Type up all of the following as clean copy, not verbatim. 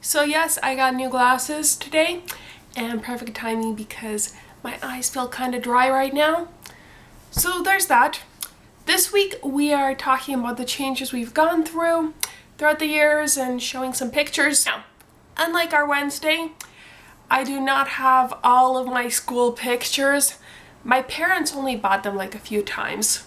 So yes, I got new glasses today, and perfect timing because my eyes feel kind of dry right now. So there's that. This week we are talking about the changes we've gone through throughout the years and showing some pictures. Now, unlike our Wednesday, I do not have all of my school pictures. My parents only bought them like a few times.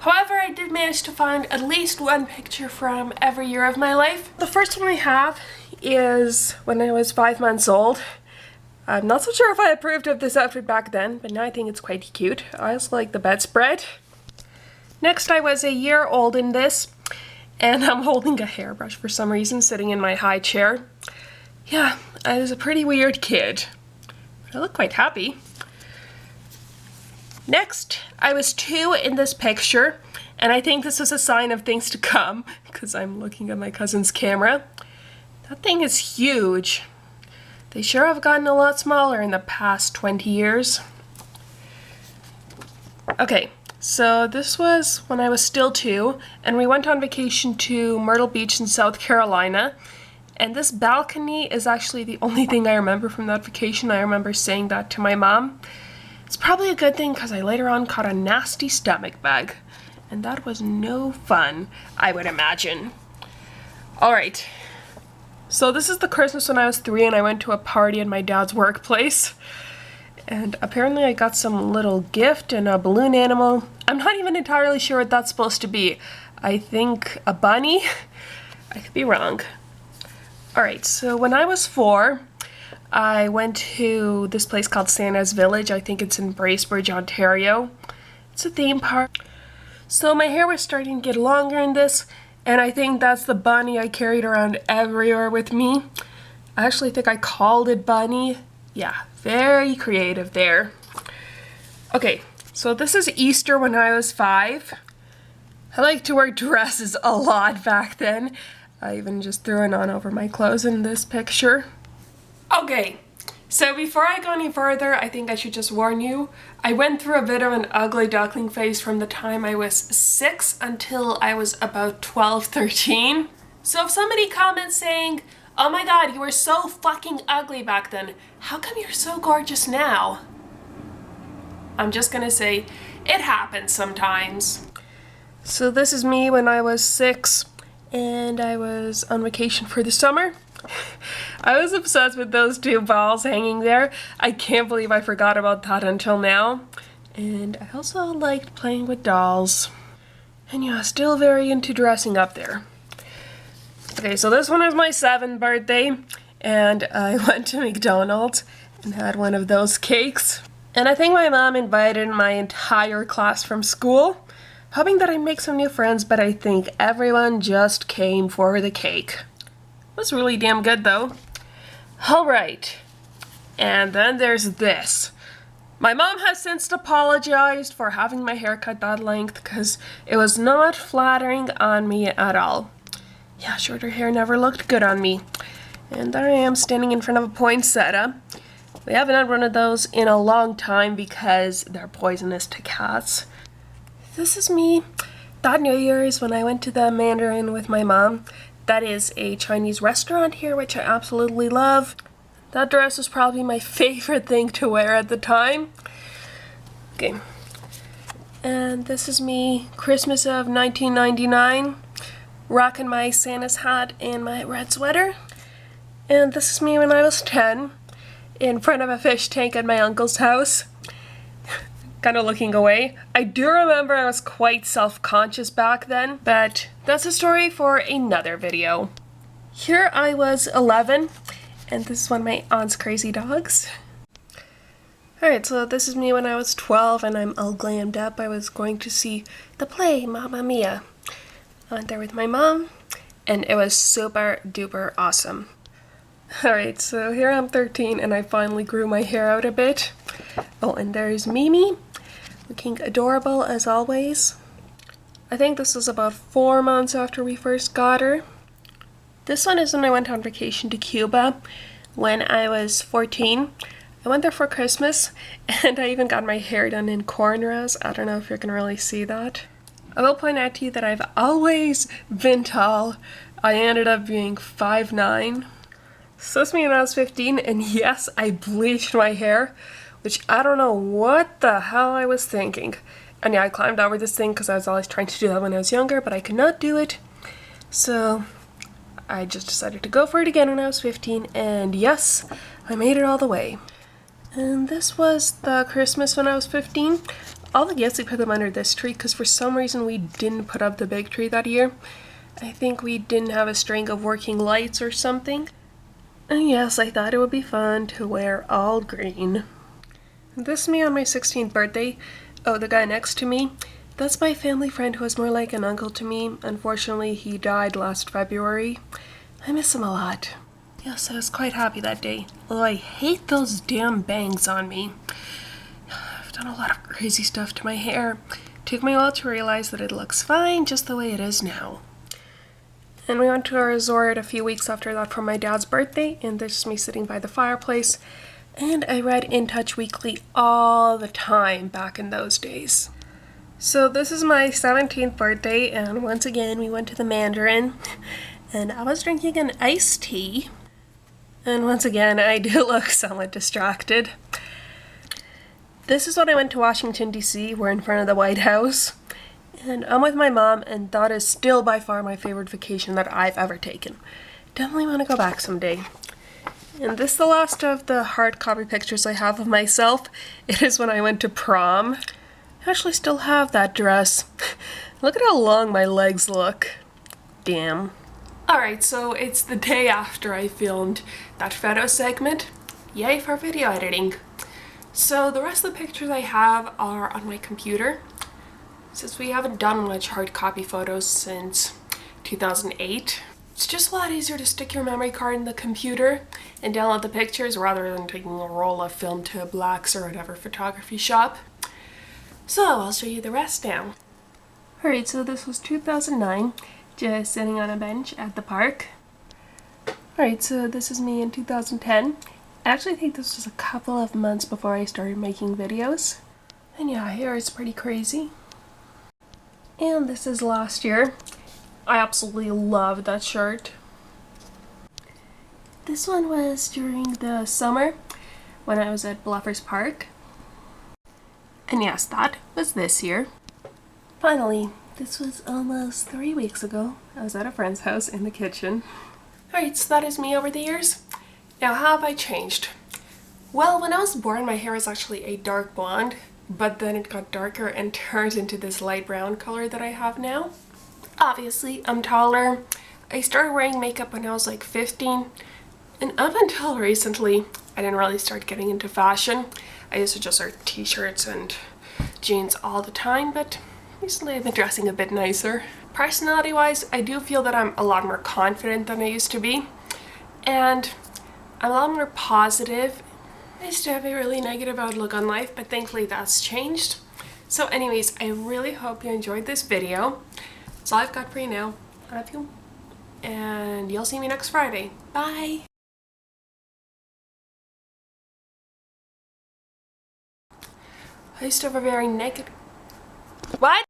However, I did manage to find at least one picture from every year of my life. The first one I have is when I was 5 months old. I'm not so sure if I approved of this outfit back then, but now I think it's quite cute. I also like the bedspread. Next, I was a year old in this, and I'm holding a hairbrush for some reason, sitting in my high chair. Yeah, I was a pretty weird kid. I look quite happy. Next, I was 2 in this picture, and I think this was a sign of things to come, because I'm looking at my cousin's camera. That thing is huge. They sure have gotten a lot smaller in the past 20 years. Okay, so this was when I was still 2, and we went on vacation to Myrtle Beach in South Carolina. And this balcony is actually the only thing I remember from that vacation. I remember saying that to my mom. It's probably a good thing because I later on caught a nasty stomach bug. And that was no fun, I would imagine. Alright, so this is the Christmas when I was 3 and I went to a party in my dad's workplace. And apparently I got some little gift and a balloon animal. I'm not even entirely sure what that's supposed to be. I think a bunny? I could be wrong. Alright, so when I was 4, I went to this place called Santa's Village. I think it's in Bracebridge, Ontario. It's a theme park. So my hair was starting to get longer in this, and I think that's the bunny I carried around everywhere with me. I actually think I called it Bunny. Yeah, very creative there. Okay, so this is Easter when I was 5. I like to wear dresses a lot back then. I even just threw it on over my clothes in this picture. Okay, so before I go any further, I think I should just warn you, I went through a bit of an ugly duckling phase from the time I was 6 until I was about 12, 13. So if somebody comments saying, "Oh my god, you were so fucking ugly back then, how come you're so gorgeous now?" I'm just gonna say, it happens sometimes. So this is me when I was 6 and I was on vacation for the summer. I was obsessed with those 2 balls hanging there. I can't believe I forgot about that until now. And I also liked playing with dolls. And yeah, still very into dressing up there. Okay, so this one is my 7th birthday, and I went to McDonald's and had one of those cakes. And I think my mom invited my entire class from school, hoping that I'd make some new friends, but I think everyone just came for the cake. It was really damn good though. Alright, and then there's this. My mom has since apologized for having my hair cut that length because it was not flattering on me at all. Yeah, shorter hair never looked good on me. And there I am standing in front of a poinsettia. We haven't had one of those in a long time because they're poisonous to cats. This is me that New Year's when I went to the Mandarin with my mom. That is a Chinese restaurant here, which I absolutely love. That dress was probably my favorite thing to wear at the time. Okay. And this is me, Christmas of 1999, rocking my Santa's hat and my red sweater. And this is me when I was 10, in front of a fish tank at my uncle's house. Kind of looking away. I do remember I was quite self-conscious back then, but that's a story for another video. Here I was 11, and this is one of my aunt's crazy dogs. Alright, so this is me when I was 12, and I'm all glammed up. I was going to see the play, Mamma Mia. I went there with my mom, and it was super duper awesome. Alright, so here I'm 13, and I finally grew my hair out a bit. Oh, and there's Mimi, looking adorable as always. I think this was about 4 months after we first got her. This one is when I went on vacation to Cuba when I was 14. I went there for Christmas, and I even got my hair done in cornrows. I don't know if you can really see that. I will point out to you that I've always been tall. I ended up being 5'9". So it's me when I was 15, and yes, I bleached my hair, which I don't know what the hell I was thinking. And yeah, I climbed over this thing because I was always trying to do that when I was younger, but I could not do it. So I just decided to go for it again when I was 15, and yes, I made it all the way. And this was the Christmas when I was 15. All the gifts, we put them under this tree because for some reason we didn't put up the big tree that year. I think we didn't have a string of working lights or something. And yes, I thought it would be fun to wear all green. This is me on my 16th birthday. Oh, the guy next to me, that's my family friend who was more like an uncle to me. Unfortunately, he died last February. I miss him a lot. Yes, I was quite happy that day. Although I hate those damn bangs on me. I've done a lot of crazy stuff to my hair. Took me a while to realize that it looks fine just the way it is now. And we went to a resort a few weeks after that for my dad's birthday, and this is me sitting by the fireplace. And I read In Touch Weekly all the time back in those days. So this is my 17th birthday, and once again we went to the Mandarin, and I was drinking an iced tea. And once again, I do look somewhat distracted. This is when I went to Washington, D.C. We're in front of the White House. And I'm with my mom, and that is still by far my favorite vacation that I've ever taken. Definitely want to go back someday. And this is the last of the hard copy pictures I have of myself. It is when I went to prom. I actually still have that dress. Look at how long my legs look. Damn. Alright, so it's the day after I filmed that photo segment. Yay for video editing. So the rest of the pictures I have are on my computer. Since we haven't done much hard copy photos since 2008, it's just a lot easier to stick your memory card in the computer and download the pictures rather than taking a roll of film to Black's or whatever photography shop. So I'll show you the rest now. Alright, so this was 2009, just sitting on a bench at the park. Alright, so this is me in 2010. I actually think this was a couple of months before I started making videos. And yeah, hair is pretty crazy. And this is last year. I absolutely love that shirt. This one was during the summer when I was at Bluffers Park. And yes, that was this year. Finally, this was almost 3 weeks ago. I was at a friend's house in the kitchen. Alright, so that is me over the years. Now, how have I changed? Well, when I was born, my hair was actually a dark blonde. But then it got darker and turned into this light brown color that I have now. Obviously, I'm taller. I started wearing makeup when I was like 15, and up until recently, I didn't really start getting into fashion. I used to just wear t-shirts and jeans all the time, but recently I've been dressing a bit nicer. Personality-wise, I do feel that I'm a lot more confident than I used to be, and I'm a lot more positive. I used to have a really negative outlook on life, but thankfully that's changed. So anyways, I really hope you enjoyed this video. That's all I've got for you now. I love you. And you'll see me next Friday. Bye! I used to have a very negative... What?